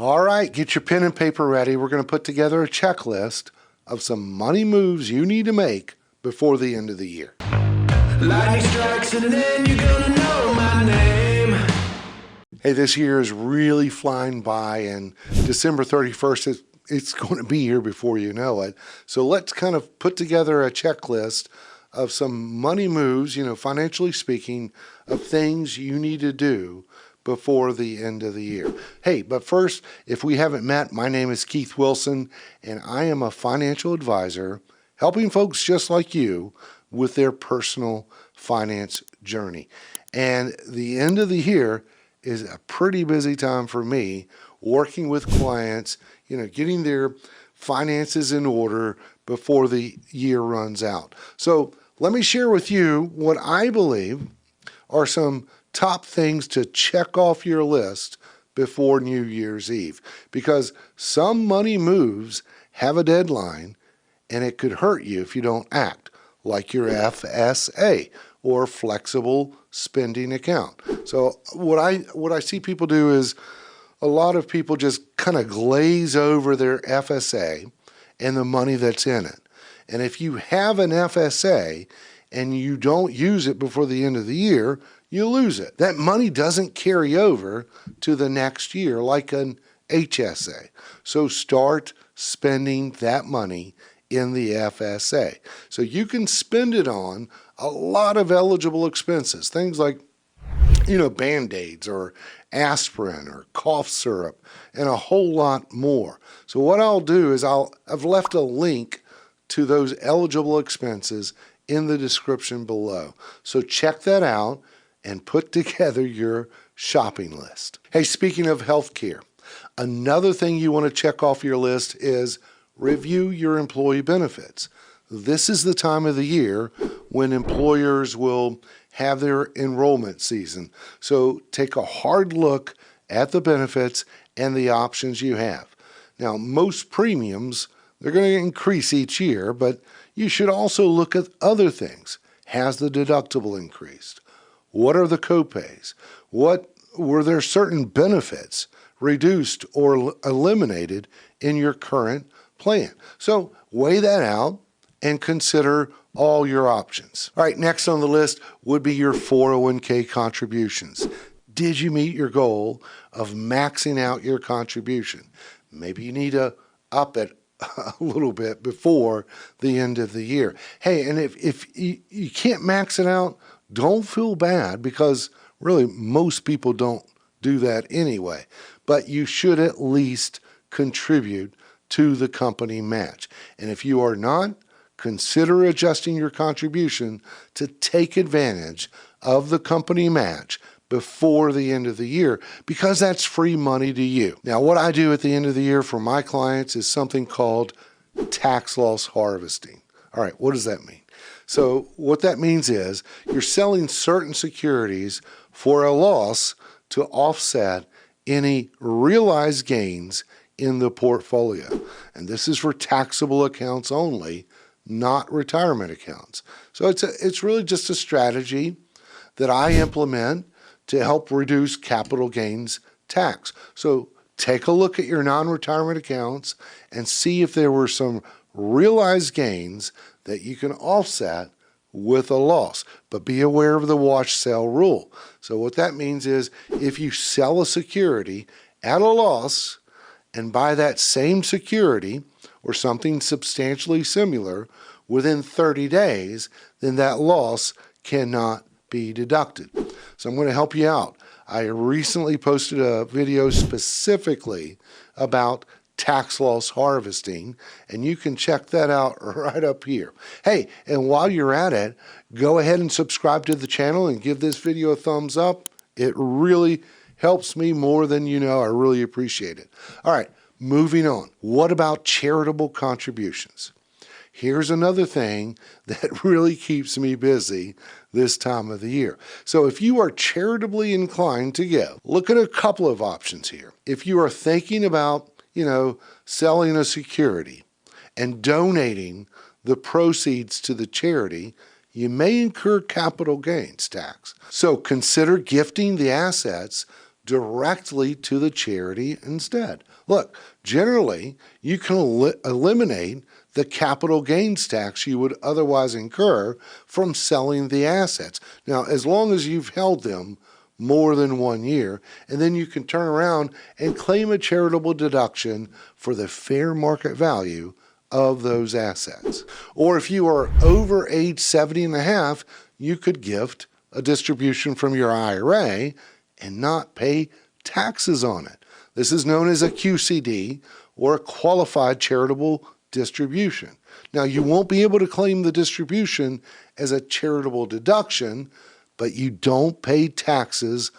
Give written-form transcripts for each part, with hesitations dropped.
All right, get your pen and paper ready. We're going to put together a checklist of some money moves you need to make before the end of the year. Lightning strikes and then you're gonna know my name. Hey, this year is really flying by, and December 31st, it's going to be here before you know it. So let's kind of put together a checklist of some money moves, financially speaking, of things you need to do before the end of the year. Hey, but first, if we haven't met, my name is Keith Wilson, and I am a financial advisor helping folks just like you with their personal finance journey. And the end of the year is a pretty busy time for me, working with clients, getting their finances in order before the year runs out. So let me share with you what I believe are some top things to check off your list before New Year's Eve, because some money moves have a deadline and it could hurt you if you don't act, like your FSA or flexible spending account. So what I see people do is a lot of people just kind of glaze over their FSA and the money that's in it. And if you have an FSA and you don't use it before the end of the year, you lose it. That money doesn't carry over to the next year like an HSA. So start spending that money in the FSA. So you can spend it on a lot of eligible expenses, things like, Band-Aids or aspirin or cough syrup and a whole lot more. So what I'll do is I've left a link to those eligible expenses in the description below. So check that out and put together your shopping list. Hey, speaking of healthcare, another thing you want to check off your list is review your employee benefits. This is the time of the year when employers will have their enrollment season. So take a hard look at the benefits and the options you have. Now, most premiums, they're going to increase each year, but you should also look at other things. Has the deductible increased? What are the copays? Were there certain benefits reduced or eliminated in your current plan? So weigh that out and consider all your options. All right, next on the list would be your 401k contributions. Did you meet your goal of maxing out your contribution? Maybe you need to up it a little bit before the end of the year. Hey, and if you can't max it out, don't feel bad, because really most people don't do that anyway. But you should at least contribute to the company match. And if you are not, consider adjusting your contribution to take advantage of the company match before the end of the year, because that's free money to you. Now, what I do at the end of the year for my clients is something called tax loss harvesting. All right, what does that mean? So what that means is you're selling certain securities for a loss to offset any realized gains in the portfolio. And this is for taxable accounts only, not retirement accounts. So it's really just a strategy that I implement to help reduce capital gains tax. So take a look at your non-retirement accounts and see if there were some realized gains that you can offset with a loss. But be aware of the wash sell rule. So what that means is if you sell a security at a loss and buy that same security or something substantially similar within 30 days, then that loss cannot be deducted. So I'm going to help you out. I recently posted a video specifically about tax loss harvesting, and you can check that out right up here. Hey, and while you're at it, go ahead and subscribe to the channel and give this video a thumbs up. It really helps me more than you know. I really appreciate it. All right, moving on. What about charitable contributions? Here's another thing that really keeps me busy this time of the year. So if you are charitably inclined to give, look at a couple of options here. If you are thinking about, selling a security and donating the proceeds to the charity, you may incur capital gains tax. So consider gifting the assets directly to the charity instead. Look, generally, you can eliminate the capital gains tax you would otherwise incur from selling the assets. Now, as long as you've held them more than 1 year, and then you can turn around and claim a charitable deduction for the fair market value of those assets. Or if you are over age 70 and a half, you could gift a distribution from your IRA and not pay taxes on it. This is known as a QCD, or a qualified charitable distribution. Now, you won't be able to claim the distribution as a charitable deduction, but you don't pay taxes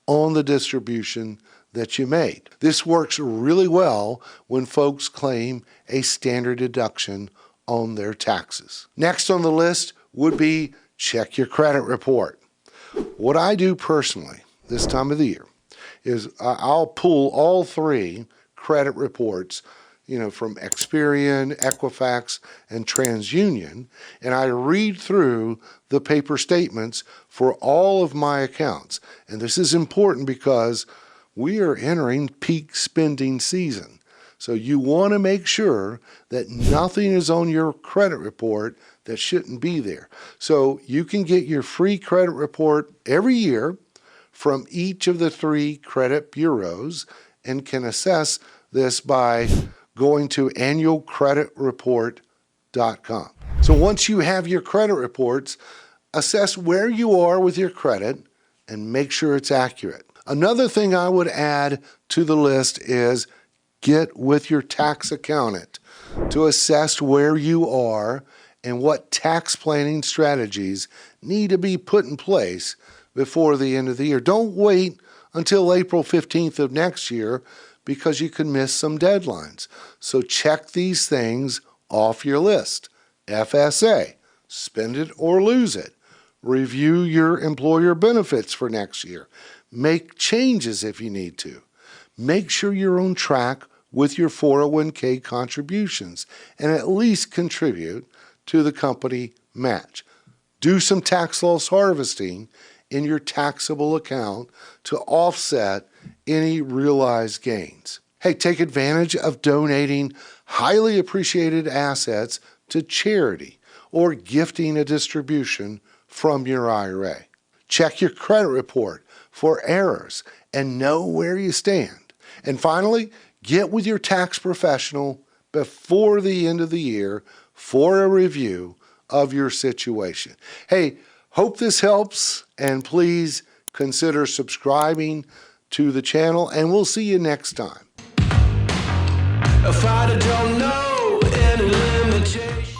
on the distribution that you made. This works really well when folks claim a standard deduction on their taxes. Next on the list would be check your credit report. What I do personally this time of the year is I'll pull all 3 credit reports, from Experian, Equifax, and TransUnion, and I read through the paper statements for all of my accounts. And this is important because we are entering peak spending season. So you want to make sure that nothing is on your credit report that shouldn't be there. So you can get your free credit report every year from each of the 3 credit bureaus and can assess this by going to annualcreditreport.com. So once you have your credit reports, assess where you are with your credit and make sure it's accurate. Another thing I would add to the list is get with your tax accountant to assess where you are and what tax planning strategies need to be put in place before the end of the year. Don't wait until April 15th of next year because you can miss some deadlines. So check these things off your list. FSA, spend it or lose it. Review your employer benefits for next year. Make changes if you need to. Make sure you're on track with your 401k contributions and at least contribute to the company match. Do some tax loss harvesting in your taxable account to offset any realized gains. Hey, take advantage of donating highly appreciated assets to charity or gifting a distribution from your IRA. Check your credit report for errors and know where you stand. And finally, get with your tax professional before the end of the year for a review of your situation. Hey, hope this helps, and please consider subscribing to the channel, and we'll see you next time. If I don't know any limitation.